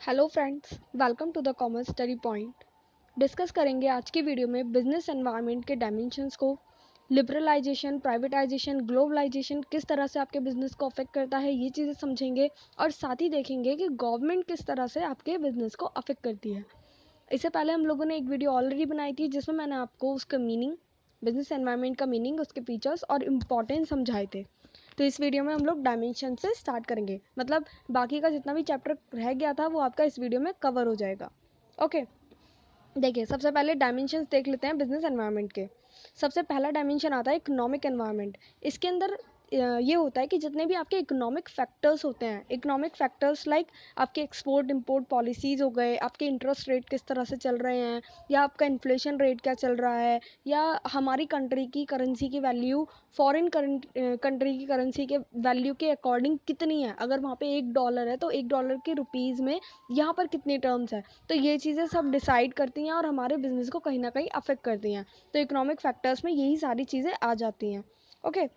Hello friends, welcome to the commerce study point. Discuss करेंगे आज की वीडियो में बिजनेस एनवायरनमेंट के डायमेंशंस को, लिबरलाइजेशन, प्राइवेटाइजेशन, ग्लोबलाइजेशन किस तरह से आपके बिजनेस को अफेक्ट करता है, ये चीज़ें समझेंगे और साथ ही देखेंगे कि गवर्नमेंट किस तरह से आपके बिजनेस को अफेक्ट करती है। इससे पहले हम लोगों ने एक वीडियो ऑलरेडी बनाई थी जिसमें मैंने आपको उसका मीनिंग, बिजनेस एनवायरनमेंट का मीनिंग, उसके फीचर्स और इम्पॉर्टेंस समझाए थे। तो इस वीडियो में हम लोग डायमेंशन से स्टार्ट करेंगे, मतलब बाकी का जितना भी चैप्टर रह गया था वो आपका इस वीडियो में कवर हो जाएगा। ओके, देखिए सबसे पहले डायमेंशंस देख लेते हैं बिजनेस एनवायरनमेंट के। सबसे पहला डायमेंशन आता है इकोनॉमिक एनवायरनमेंट। इसके अंदर ये होता है कि जितने भी आपके इकोनॉमिक फैक्टर्स होते हैं, इकोनॉमिक फैक्टर्स लाइक आपके एक्सपोर्ट इंपोर्ट पॉलिसीज़ हो गए, आपके इंटरेस्ट रेट किस तरह से चल रहे हैं, या आपका इन्फ्लेशन रेट क्या चल रहा है, या हमारी कंट्री की करेंसी की वैल्यू फॉरेन कंट्री की करेंसी के वैल्यू के अकॉर्डिंग कितनी है। अगर वहाँ पे $1 है तो $1 के रुपीज़ में यहाँ पर कितनी टर्म्स है। तो ये चीज़ें सब डिसाइड करती हैं और हमारे बिजनेस को कहीं ना कहीं अफेक्ट करती हैं। तो इकोनॉमिक फैक्टर्स में यही सारी चीज़ें आ जाती हैं। ओके,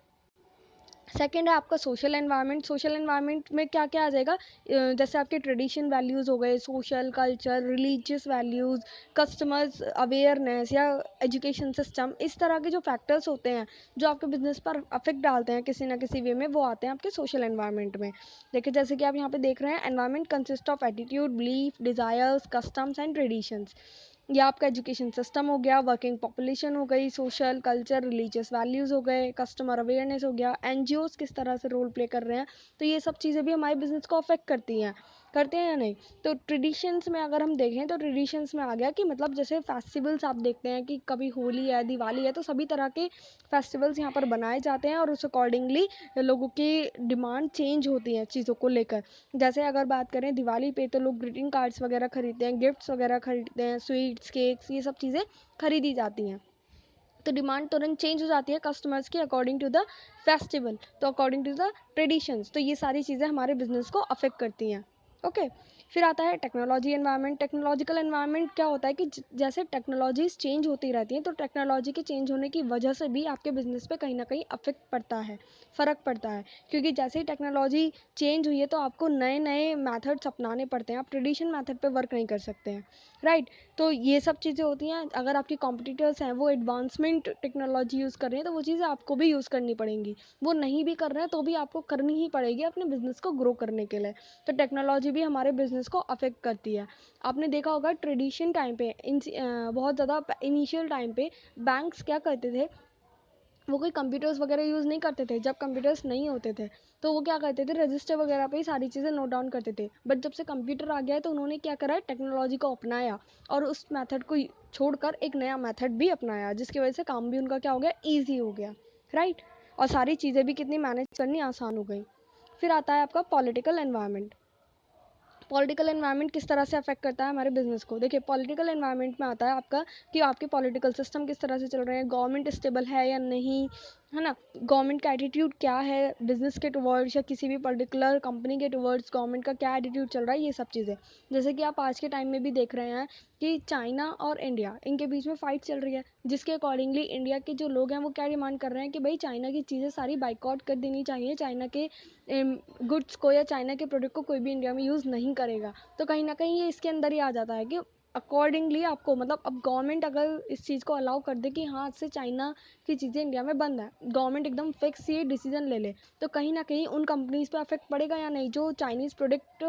सेकेंड है आपका सोशल एनवायरनमेंट। सोशल एनवायरनमेंट में क्या क्या आ जाएगा, जैसे आपके ट्रेडिशन वैल्यूज़ हो गए, social culture, religious values, customers awareness या एजुकेशन सिस्टम, इस तरह के जो फैक्टर्स होते हैं जो आपके बिजनेस पर अफेक्ट डालते हैं किसी ना किसी वे में, वो आते हैं आपके सोशल एनवायरनमेंट में। देखिए जैसे कि आप यहाँ पे देख रहे हैं, environment consist of attitude, belief, desires, customs and traditions. या आपका एजुकेशन सिस्टम हो गया, वर्किंग पॉपुलेशन हो गई, सोशल कल्चर रिलीजियस वैल्यूज़ हो गए, कस्टमर अवेयरनेस हो गया, एनजीओज किस तरह से रोल प्ले कर रहे हैं। तो ये सब चीज़ें भी हमारे बिजनेस को अफेक्ट करती हैं, करते हैं या नहीं। तो ट्रेडिशंस में अगर हम देखें तो ट्रेडिशंस में आ गया कि मतलब जैसे फेस्टिवल्स आप देखते हैं कि कभी होली है, दिवाली है, तो सभी तरह के फेस्टिवल्स यहाँ पर बनाए जाते हैं और उस अकॉर्डिंगली लोगों की डिमांड चेंज होती है चीज़ों को लेकर। जैसे अगर बात करें दिवाली पे, तो लोग ग्रीटिंग कार्ड्स वगैरह खरीदते हैं, गिफ्ट्स वगैरह खरीदते हैं, स्वीट्स, केक्स, ये सब चीज़ें खरीदी जाती हैं। तो डिमांड तुरंत चेंज हो जाती है कस्टमर्स की अकॉर्डिंग टू द फेस्टिवल, तो अकॉर्डिंग टू द ट्रेडिशंस। तो ये सारी चीज़ें हमारे बिजनेस को अफेक्ट करती हैं। ओके, फिर आता है टेक्नोलॉजी एनवायरनमेंट। टेक्नोलॉजिकल एनवायरनमेंट क्या होता है कि जैसे टेक्नोलॉजीज चेंज होती रहती हैं, तो टेक्नोलॉजी के चेंज होने की वजह से भी आपके बिजनेस पे कहीं ना कहीं अफेक्ट पड़ता है, फ़र्क पड़ता है। क्योंकि जैसे ही टेक्नोलॉजी चेंज हुई है तो आपको नए नए मैथड्स अपनाने पड़ते हैं, आप ट्रेडिशन मैथड पे वर्क नहीं कर सकते हैं, राइट। तो ये सब चीज़ें होती हैं। अगर आपके कॉम्पिटिटर्स हैं वो एडवांसमेंट टेक्नोलॉजी यूज़ कर रहे हैं तो वो चीज़ें आपको भी यूज़ करनी पड़ेंगी। वो नहीं भी कर रहे हैं तो भी आपको करनी ही पड़ेगी अपने बिजनेस को ग्रो करने के लिए। तो टेक्नोलॉजी भी हमारे बिजनेस को अफेक्ट करती है। आपने देखा होगा ट्रेडिशन टाइम पे बहुत ज़्यादा इनिशियल टाइम पे बैंक्स क्या करते थे, वो कोई कंप्यूटर्स वगैरह यूज़ नहीं करते थे। जब कंप्यूटर्स नहीं होते थे तो वो क्या करते थे, रजिस्टर वगैरह पे ही सारी चीज़ें नोट डाउन करते थे। बट जब से कंप्यूटर आ गया है तो उन्होंने क्या करा है, टेक्नोलॉजी को अपनाया और उस मेथड को छोड़कर एक नया मेथड भी अपनाया, जिसकी वजह से काम भी उनका क्या हो गया, ईजी हो गया, राइट। और सारी चीज़ें भी कितनी मैनेज करनी आसान हो गई। फिर आता है आपका पॉलिटिकल एनवायरनमेंट। पॉलिटिकल एनवायरनमेंट किस तरह से अफेक्ट करता है हमारे बिजनेस को। देखिए पॉलिटिकल एनवायरनमेंट में आता है आपका कि आपके पॉलिटिकल सिस्टम किस तरह से चल रहे हैं, गवर्नमेंट स्टेबल है या नहीं, है ना। गवर्नमेंट का एटीट्यूड क्या है बिजनेस के टुवर्ड्स, या किसी भी पर्टिकुलर कंपनी के टुवर्ड्स गवर्नमेंट का क्या एटीट्यूड चल रहा है, ये सब चीज़ें। जैसे कि आप आज के टाइम में भी देख रहे हैं कि चाइना और इंडिया, इनके बीच में फ़ाइट चल रही है, जिसके अकॉर्डिंगली इंडिया के जो लोग हैं वो क्या डिमांड कर रहे हैं कि भाई चाइना की चीज़ें सारी बाइकआउट कर देनी चाहिए, चाइना के गुड्स को या चाइना के प्रोडक्ट को कोई भी इंडिया में यूज़ नहीं करेगा। तो कहीं ना कहीं ये इसके अंदर ही आ जाता है कि अकॉर्डिंगली आपको, मतलब अब गवर्नमेंट अगर इस चीज़ को अलाउ कर दे कि हाँ आज से चाइना की चीज़ें इंडिया में बंद है, गवर्नमेंट एकदम फिक्स ये डिसीजन ले ले, तो कहीं ना कहीं उन कंपनीज़ पे अफेक्ट पड़ेगा या नहीं जो चाइनीज़ प्रोडक्ट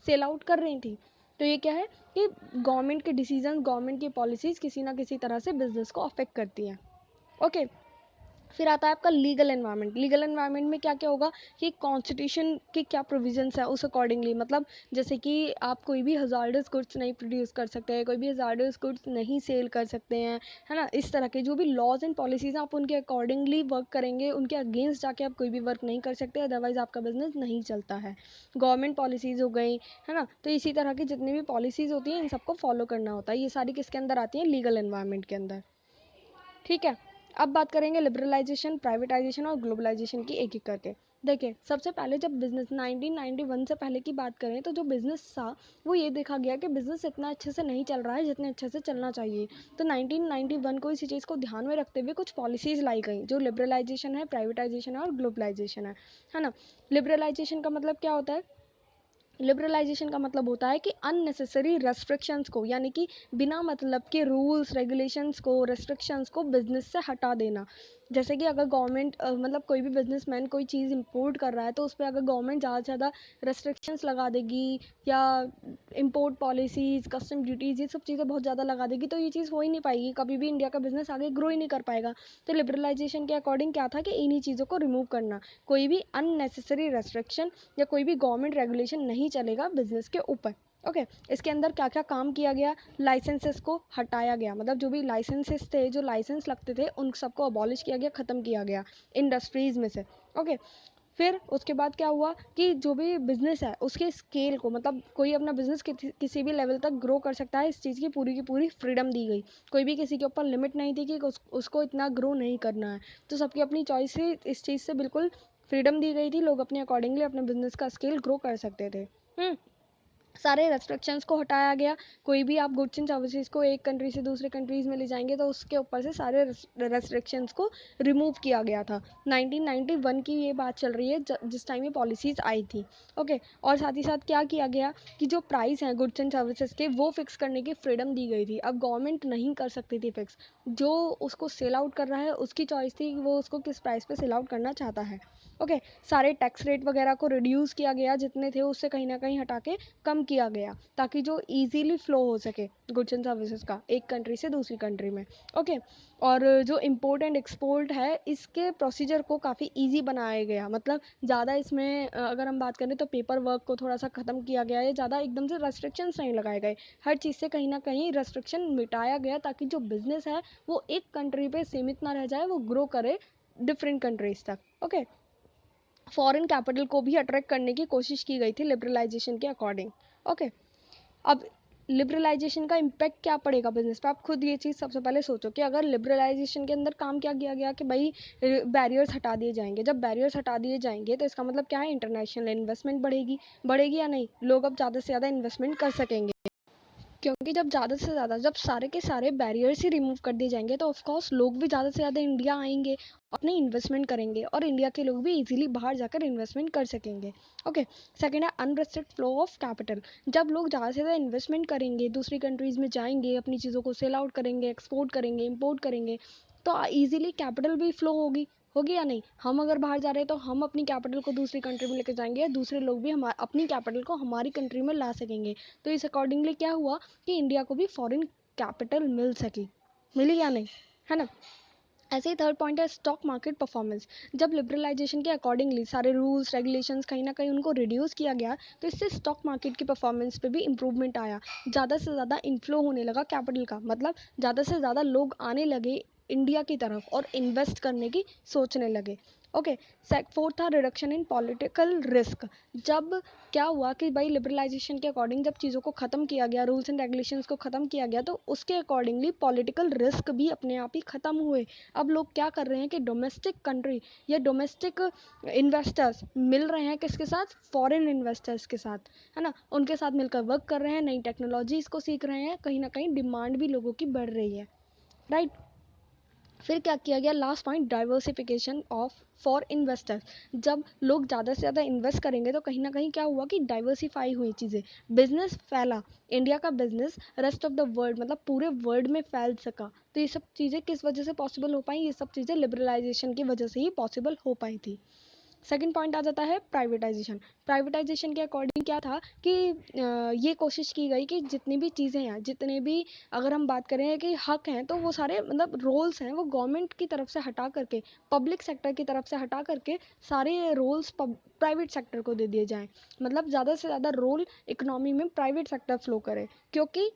सेल आउट कर रही थी। तो ये क्या है कि गवर्नमेंट के डिसीजन, गवर्नमेंट की पॉलिसीज़ किसी ना किसी तरह से बिजनेस को अफेक्ट करती हैं। ओके, फिर आता है आपका लीगल एनवायरनमेंट। लीगल एनवायरनमेंट में क्या क्या होगा कि कॉन्स्टिट्यूशन के क्या प्रोविजंस है उस अकॉर्डिंगली, मतलब जैसे कि आप कोई भी हजार्डस गुड्स नहीं प्रोड्यूस कर सकते हैं, कोई भी हजार्डस गुड्स नहीं सेल कर सकते हैं, है ना। इस तरह के जो भी लॉज एंड पॉलिसीज़ हैं आप उनके अकॉर्डिंगली वर्क करेंगे, उनके अगेंस्ट जाके आप कोई भी वर्क नहीं कर सकते, अदरवाइज आपका बिजनेस नहीं चलता है। गवर्नमेंट पॉलिसीज़ हो गई, है ना। तो इसी तरह की जितनी भी पॉलिसीज़ होती हैं इन सबको फॉलो करना होता है। ये सारी किसके अंदर आती हैं, लीगल एनवायरनमेंट के अंदर, ठीक है। अब बात करेंगे लिबरलाइजेशन, प्राइवेटाइजेशन और ग्लोबलाइजेशन की एक एक करके। देखिए सबसे पहले जब बिजनेस 1991 से पहले की बात करें तो जो बिजनेस था वो ये देखा गया कि बिजनेस इतना अच्छे से नहीं चल रहा है जितने अच्छे से चलना चाहिए। तो 1991 को इसी चीज़ को ध्यान में रखते हुए कुछ पॉलिसीज़ लाई गई जो लिबरलाइजेशन है, प्राइवेटाइजेशन है और ग्लोबलाइजेशन है ना। लिबरलाइजेशन का मतलब क्या होता है लिबरलाइजेशन का मतलब होता है कि अननेसेसरी रेस्ट्रिक्शंस को, यानी कि बिना मतलब के रूल्स रेगुलेशंस को, रेस्ट्रिक्शंस को बिजनेस से हटा देना। जैसे कि अगर गवर्नमेंट मतलब कोई भी बिजनेसमैन कोई चीज़ इंपोर्ट कर रहा है, तो उस पर अगर गवर्नमेंट ज़्यादा से ज़्यादा रेस्ट्रिक्शंस लगा देगी, या इंपोर्ट पॉलिसीज़, कस्टम ड्यूटीज़, ये सब चीज़ें बहुत ज़्यादा लगा देगी, तो ये चीज़ हो ही नहीं पाएगी, कभी भी इंडिया का बिजनेस आगे ग्रो ही नहीं कर पाएगा। तो लिबरलाइजेशन के अकॉर्डिंग क्या था कि इन्हीं चीज़ों को रिमूव करना, कोई भी अननेसेसरी रेस्ट्रिक्शन या कोई भी गवर्नमेंट रेगुलेशन नहीं चलेगा बिजनेस के ऊपर। ओके, इसके अंदर क्या क्या काम किया गया? लाइसेंसेस को हटाया गया, मतलब जो भी लाइसेंसेस थे, जो लाइसेंस लगते थे, उन सबको अबॉलिश किया गया, ख़त्म किया गया इंडस्ट्रीज़ में से। ओके, फिर उसके बाद क्या हुआ कि जो भी बिजनेस है उसके स्केल को, मतलब कोई अपना बिजनेस किसी भी लेवल तक ग्रो कर सकता है, इस चीज़ की पूरी फ्रीडम दी गई। कोई भी किसी के ऊपर लिमिट नहीं थी कि उसको इतना ग्रो नहीं करना है, तो सबकी अपनी चॉइस से इस चीज़ से बिल्कुल फ्रीडम दी गई थी, लोग अपने अकॉर्डिंगली अपने बिजनेस का स्केल ग्रो कर सकते थे। सारे रेस्ट्रिक्शंस को हटाया गया। कोई भी आप गुड्स एंड सर्विसेज को एक कंट्री से दूसरे कंट्रीज़ में ले जाएंगे तो उसके ऊपर से सारे रेस्ट्रिक्शंस को रिमूव किया गया था। 1991 की ये बात चल रही है जिस टाइम ये पॉलिसीज़ आई थी। ओके, और साथ ही साथ क्या किया गया कि जो प्राइस हैं गुड्स एंड सर्विसेज के, वो फिक्स करने की फ्रीडम दी गई थी। अब गवर्नमेंट नहीं कर सकती थी फिक्स, जो उसको सेल आउट कर रहा है उसकी चॉइस थी कि वो उसको किस प्राइस पे सेल आउट करना चाहता है। ओके, सारे टैक्स रेट वगैरह को रिड्यूस किया गया, जितने थे उससे कहीं ना कहीं हटा के कम किया गया, ताकि जो इजीली फ्लो हो सके गुड्स एंड सर्विसेज का एक कंट्री से दूसरी कंट्री में। ओके, और जो इम्पोर्ट एंड एक्सपोर्ट है, इसके प्रोसीजर को काफ़ी इजी बनाया गया, मतलब ज़्यादा इसमें अगर हम बात करें तो पेपर वर्क को थोड़ा सा ख़त्म किया गया है, ज़्यादा एकदम से रेस्ट्रिक्शंस नहीं लगाए गए, हर चीज़ से कहीं ना कहीं रेस्ट्रिक्शन मिटाया गया, ताकि जो बिज़नेस है वो एक कंट्री पे सीमित ना रह जाए, वो ग्रो करे डिफरेंट कंट्रीज तक। ओके, फॉरेन कैपिटल को भी अट्रैक्ट करने की कोशिश की गई थी लिबरलाइजेशन के अकॉर्डिंग। ओके, अब लिबरलाइजेशन का इम्पैक्ट क्या पड़ेगा बिजनेस पे? आप खुद ये चीज़ सबसे पहले सोचो कि अगर लिबरलाइजेशन के अंदर काम क्या किया गया कि भाई बैरियर्स हटा दिए जाएंगे, जब बैरियर्स हटा दिए जाएंगे तो इसका मतलब क्या है? इंटरनेशनल इन्वेस्टमेंट बढ़ेगी। बढ़ेगी या नहीं? लोग अब ज़्यादा से ज़्यादा इन्वेस्टमेंट कर सकेंगे, क्योंकि जब ज़्यादा से ज़्यादा, जब सारे के सारे बैरियर्स ही रिमूव कर दिए जाएंगे तो ऑफकोर्स लोग भी ज़्यादा से ज़्यादा इंडिया आएंगे, अपने इन्वेस्टमेंट करेंगे, और इंडिया के लोग भी इजीली बाहर जाकर इन्वेस्टमेंट कर सकेंगे। ओके, सेकंड है अनरेस्ट्रिक्ट फ्लो ऑफ कैपिटल। जब लोग ज़्यादा से ज़्यादा इन्वेस्टमेंट करेंगे, दूसरी कंट्रीज़ में जाएंगे, अपनी चीज़ों को सेल आउट करेंगे, एक्सपोर्ट करेंगे, इम्पोर्ट करेंगे, तो ईजिली कैपिटल भी फ्लो होगी। होगी या नहीं? हम अगर बाहर जा रहे हैं तो हम अपनी कैपिटल को दूसरी कंट्री में लेकर जाएंगे, या दूसरे लोग भी अपनी कैपिटल को हमारी कंट्री में ला सकेंगे। तो इस अकॉर्डिंगली क्या हुआ कि इंडिया को भी फॉरेन कैपिटल मिल सकी। मिली या नहीं? है ना? ऐसे ही थर्ड पॉइंट है स्टॉक मार्केट परफॉर्मेंस। जब लिबरलाइजेशन के अकॉर्डिंगली सारे रूल्स रेगुलेशंस कहीं ना कहीं उनको रिड्यूस किया गया, तो इससे स्टॉक मार्केट की परफॉर्मेंस पे भी इंप्रूवमेंट आया। ज़्यादा से ज़्यादा इनफ्लो होने लगा कैपिटल का, मतलब ज़्यादा से ज़्यादा लोग आने लगे इंडिया की तरफ और इन्वेस्ट करने की सोचने लगे। ओके, फोर्थ था रिडक्शन इन पॉलिटिकल रिस्क। जब क्या हुआ कि भाई लिबरलाइजेशन के अकॉर्डिंग जब चीज़ों को ख़त्म किया गया, रूल्स एंड रेगुलेशंस को ख़त्म किया गया, तो उसके अकॉर्डिंगली पॉलिटिकल रिस्क भी अपने आप ही ख़त्म हुए। अब लोग क्या कर रहे हैं कि डोमेस्टिक कंट्री या डोमेस्टिक इन्वेस्टर्स मिल रहे हैं किसके साथ? फॉरेन इन्वेस्टर्स के साथ, है ना? उनके साथ मिलकर वर्क कर रहे हैं, नई टेक्नोलॉजीज़ को सीख रहे हैं, कहीं ना कहीं डिमांड भी लोगों की बढ़ रही है, राइट? फिर क्या किया गया? Last point, diversification of for investors. जब लोग ज़्यादा से ज़्यादा इन्वेस्ट करेंगे तो कहीं ना कहीं क्या हुआ कि डाइवर्सिफाई हुई चीज़ें, बिजनेस फैला, इंडिया का business rest of the world, मतलब पूरे वर्ल्ड में फैल सका। तो ये सब चीज़ें किस वजह से पॉसिबल हो पाई? ये सब चीज़ें लिबरलाइजेशन की वजह से ही पॉसिबल हो पाई थी। सेकंड पॉइंट आ जाता है प्राइवेटाइजेशन। प्राइवेटाइजेशन के अकॉर्डिंग क्या था कि ये कोशिश की गई कि जितनी भी चीज़ें हैं, जितने भी, अगर हम बात करें कि हक हैं, तो वो सारे मतलब रोल्स हैं वो गवर्नमेंट की तरफ से हटा करके, पब्लिक सेक्टर की तरफ से हटा करके सारे रोल्स प्राइवेट सेक्टर को दे दिए जाएं। मतलब ज़्यादा से ज़्यादा रोल इकोनॉमी में प्राइवेट सेक्टर फ्लो करे, क्योंकि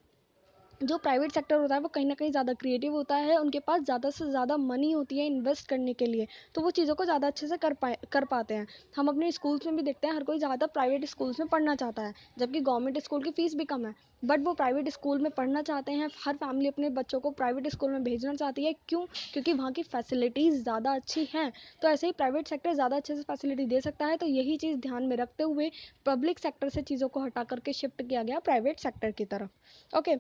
जो प्राइवेट सेक्टर होता है वो कहीं ना कहीं ज़्यादा क्रिएटिव होता है, उनके पास ज़्यादा से ज़्यादा मनी होती है इन्वेस्ट करने के लिए, तो वो चीज़ों को ज़्यादा अच्छे से कर पाते हैं। हम अपने स्कूल्स में भी देखते हैं, हर कोई ज़्यादा प्राइवेट स्कूल्स में पढ़ना चाहता है, जबकि गवर्नमेंट स्कूल की फ़ीस भी कम है, बट वो प्राइवेट स्कूल में पढ़ना चाहते हैं। हर फैमिली अपने बच्चों को प्राइवेट स्कूल में भेजना चाहती है, क्यों? क्योंकि वहाँ की फैसिलिटीज़ ज़्यादा अच्छी हैं। तो ऐसे ही प्राइवेट सेक्टर ज़्यादा अच्छे से फैसिलिटी दे सकता है, तो यही चीज़ ध्यान में रखते हुए पब्लिक सेक्टर से चीज़ों को हटा करके शिफ्ट किया गया प्राइवेट सेक्टर की तरफ। ओके,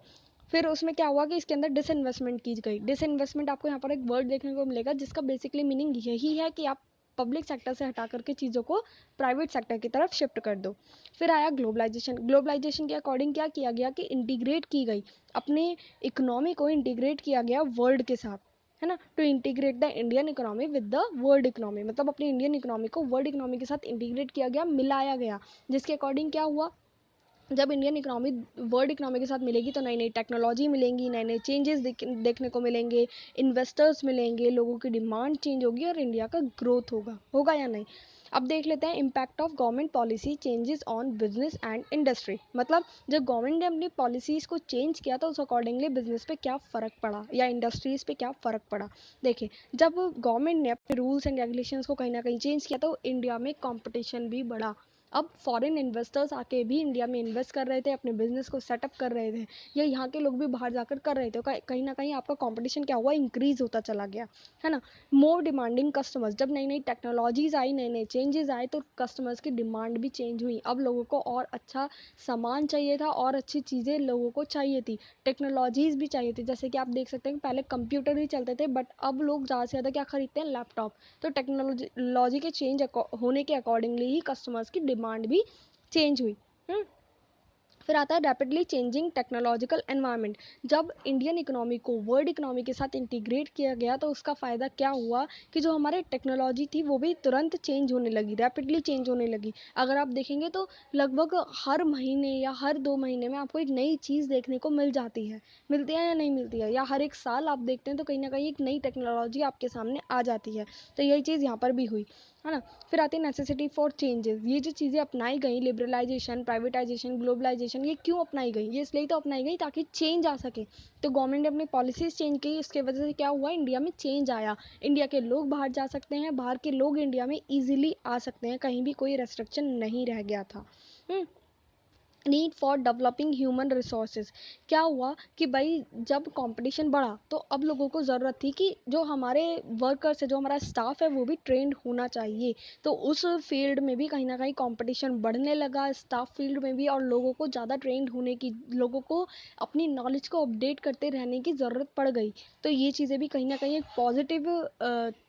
फिर उसमें क्या हुआ कि इसके अंदर डिसइन्वेस्टमेंट की गई। डिसइन्वेस्टमेंट आपको यहाँ पर एक वर्ड देखने को मिलेगा जिसका बेसिकली मीनिंग यही है कि आप पब्लिक सेक्टर से हटा करके चीज़ों को प्राइवेट सेक्टर की तरफ शिफ्ट कर दो। फिर आया ग्लोबलाइजेशन। ग्लोबलाइजेशन के अकॉर्डिंग क्या किया गया कि इंटीग्रेट की गई, अपने इकोनॉमी को इंटीग्रेट किया गया वर्ल्ड के साथ, है ना। To integrate the Indian economy with the world economy, मतलब अपनी इंडियन इकोनॉमी को वर्ल्ड इकोनॉमी के साथ इंटीग्रेट किया गया, मिलाया गया, जिसके अकॉर्डिंग क्या हुआ, जब इंडियन इकोनॉमी वर्ल्ड इकोनॉमी के साथ मिलेगी तो नई नई टेक्नोलॉजी मिलेंगी, नए नए चेंजेस देखने को मिलेंगे, इन्वेस्टर्स मिलेंगे, लोगों की डिमांड चेंज होगी और इंडिया का ग्रोथ होगा, होगा या नहीं। अब देख लेते हैं impact of government policy changes on business and industry. मतलब जब गवर्नमेंट ने अपनी पॉलिसीज़ को चेंज किया तो उस अकॉर्डिंगली बिजनेस पे क्या फ़र्क पड़ा या इंडस्ट्रीज़ पे क्या फ़र्क पड़ा। देखिए, जब गवर्नमेंट ने अपने रूल्स एंड रेगुलेशंस को कहीं ना कहीं चेंज किया तो इंडिया में कंपटीशन भी बढ़ा। अब फॉरेन इन्वेस्टर्स आके भी इंडिया में इन्वेस्ट कर रहे थे, अपने बिजनेस को सेटअप कर रहे थे, या यहाँ के लोग भी बाहर जाकर कर रहे थे। कहीं ना कहीं आपका कंपटीशन क्या हुआ, इंक्रीज होता चला गया, है ना। मोर डिमांडिंग कस्टमर्स, जब नई नई टेक्नोलॉजीज आई, नए नए चेंजेस आए तो कस्टमर्स की डिमांड भी चेंज हुई। अब लोगों को और अच्छा सामान चाहिए था और अच्छी चीज़ें लोगों को चाहिए थी, टेक्नोलॉजीज भी चाहिए थी। जैसे कि आप देख सकते हैं पहले कंप्यूटर ही चलते थे, बट अब लोग ज़्यादा से ज़्यादा क्या खरीदते हैं, लैपटॉप। तो टेक्नोलॉजी के चेंज होने के अकॉर्डिंगली ही कस्टमर्स की डिमांड भी चेंज हुई। फिर आता है रैपिडली चेंजिंग टेक्नोलॉजिकल एनवायरनमेंट। जब इंडियन इकोनॉमी को वर्ल्ड इकोनॉमी के साथ इंटीग्रेट किया गया तो उसका फ़ायदा क्या हुआ कि जो हमारे टेक्नोलॉजी थी वो भी तुरंत चेंज होने लगी, रैपिडली चेंज होने लगी। अगर आप देखेंगे तो लगभग हर महीने या हर 2 महीने में आपको एक नई चीज़ देखने को मिल जाती है, मिलती है या नहीं मिलती है, या हर एक साल आप देखते हैं तो कहीं ना कहीं एक नई टेक्नोलॉजी आपके सामने आ जाती है। तो यही चीज़ यहाँ पर भी हुई, है ना। फिर आती है नेसेसिटी फॉर चेंजेस। ये जो चीज़ें अपनाई गई, लिबरलाइजेशन, प्राइवेटाइजेशन, ग्लोबलाइजेशन, ये क्यों अपनाई गई, ये इसलिए तो अपनाई गई ताकि चेंज आ सके। तो गवर्नमेंट ने अपनी पॉलिसीज चेंज की, उसके वजह से क्या हुआ, इंडिया में चेंज आया। इंडिया के लोग बाहर जा सकते हैं, बाहर के लोग इंडिया में ईजिली आ सकते हैं, कहीं भी कोई रेस्ट्रिक्शन नहीं रह गया था। Need for developing human resources. क्या हुआ कि भाई जब कंपटीशन बढ़ा तो अब लोगों को ज़रूरत थी कि जो हमारे वर्कर्स है, जो हमारा स्टाफ है, वो भी ट्रेंड होना चाहिए। तो उस फील्ड में भी कहीं ना कहीं कंपटीशन बढ़ने लगा, स्टाफ फील्ड में भी, और लोगों को ज़्यादा ट्रेंड होने की, लोगों को अपनी नॉलेज को अपडेट करते रहने की ज़रूरत पड़ गई। तो ये चीज़ें भी कहीं ना कहीं एक पॉजिटिव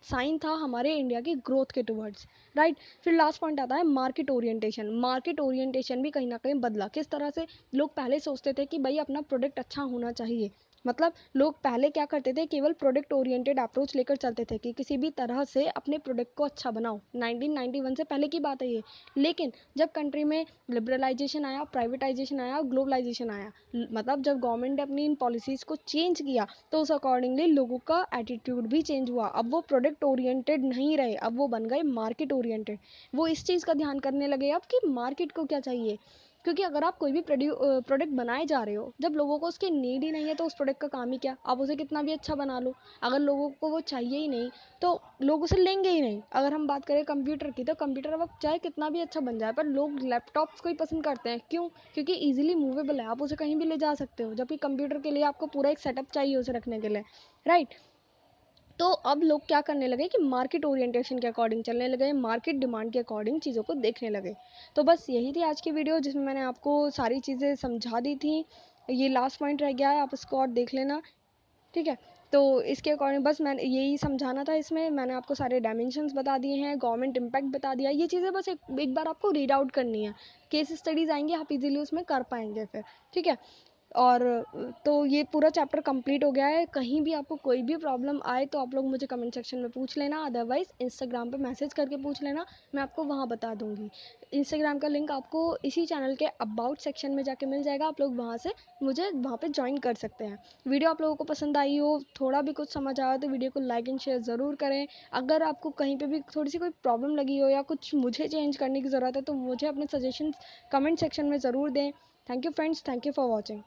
साइन था हमारे इंडिया की ग्रोथ के टुवर्ड्स, राइट। फिर लास्ट पॉइंट आता है मार्केट ओरिएंटेशन। मार्केट ओरिएंटेशन भी कहीं ना कहीं बदला। किस तरह से, लोग पहले सोचते थे कि भाई अपना प्रोडक्ट अच्छा होना चाहिए, मतलब लोग पहले क्या करते थे, केवल प्रोडक्ट ओरिएंटेड अप्रोच लेकर चलते थे कि किसी भी तरह से अपने प्रोडक्ट को अच्छा बनाओ। 1991 से पहले की बात है ये। लेकिन जब कंट्री में लिबरलाइजेशन आया, प्राइवेटाइजेशन आया, ग्लोबलाइजेशन आया, मतलब जब गवर्नमेंट ने अपनी इन पॉलिसीज़ को चेंज किया तो उस अकॉर्डिंगली लोगों का एटीट्यूड भी चेंज हुआ। अब वो प्रोडक्ट ओरिएंटेड नहीं रहे, अब वो बन गए मार्केट ओरिएंटेड। वो इस चीज़ का ध्यान करने लगे अब कि मार्केट को क्या चाहिए। क्योंकि अगर आप कोई भी प्रोडक्ट बनाए जा रहे हो, जब लोगों को उसकी नीड ही नहीं है तो उस प्रोडक्ट का काम ही क्या, आप उसे कितना भी अच्छा बना लो, अगर लोगों को वो चाहिए ही नहीं तो लोग उसे लेंगे ही नहीं। अगर हम बात करें कंप्यूटर की, तो कंप्यूटर अब चाहे कितना भी अच्छा बन जाए पर लोग लैपटॉप्स को ही पसंद करते हैं। क्यों? क्योंकि ईजिली मूवेबल है, आप उसे कहीं भी ले जा सकते हो, जबकि कंप्यूटर के लिए आपको पूरा एक सेटअप चाहिए उसे रखने के लिए, राइट। तो अब लोग क्या करने लगे कि मार्केट ओरिएंटेशन के अकॉर्डिंग चलने लगे, मार्केट डिमांड के अकॉर्डिंग चीज़ों को देखने लगे। तो बस यही थी आज की वीडियो जिसमें मैंने आपको सारी चीज़ें समझा दी थी। ये लास्ट पॉइंट रह गया है, आप इसको और देख लेना, ठीक है। तो इसके अकॉर्डिंग बस मैंने यही समझाना था, इसमें मैंने आपको सारे डायमेंशंस बता दिए हैं, गवर्नमेंट इम्पैक्ट बता दिया। ये चीज़ें बस एक बार आपको रीड आउट करनी है, केस स्टडीज़ आएंगे, आप इजीली उसमें कर पाएंगे फिर, ठीक है। और तो ये पूरा चैप्टर कंप्लीट हो गया है। कहीं भी आपको कोई भी प्रॉब्लम आए तो आप लोग मुझे कमेंट सेक्शन में पूछ लेना, अदरवाइज़ इंस्टाग्राम पे मैसेज करके पूछ लेना, मैं आपको वहाँ बता दूँगी। इंस्टाग्राम का लिंक आपको इसी चैनल के अबाउट सेक्शन में जाके मिल जाएगा, आप लोग वहाँ से मुझे वहाँ पे ज्वाइन कर सकते हैं। वीडियो आप लोगों को पसंद आई हो, थोड़ा भी कुछ समझ आया तो वीडियो को लाइक एंड शेयर ज़रूर करें। अगर आपको कहीं पे भी थोड़ी सी कोई प्रॉब्लम लगी हो या कुछ मुझे चेंज करने की ज़रूरत है तो मुझे अपने सजेशंस कमेंट सेक्शन में ज़रूर दें। Thank you friends, thank you for watching.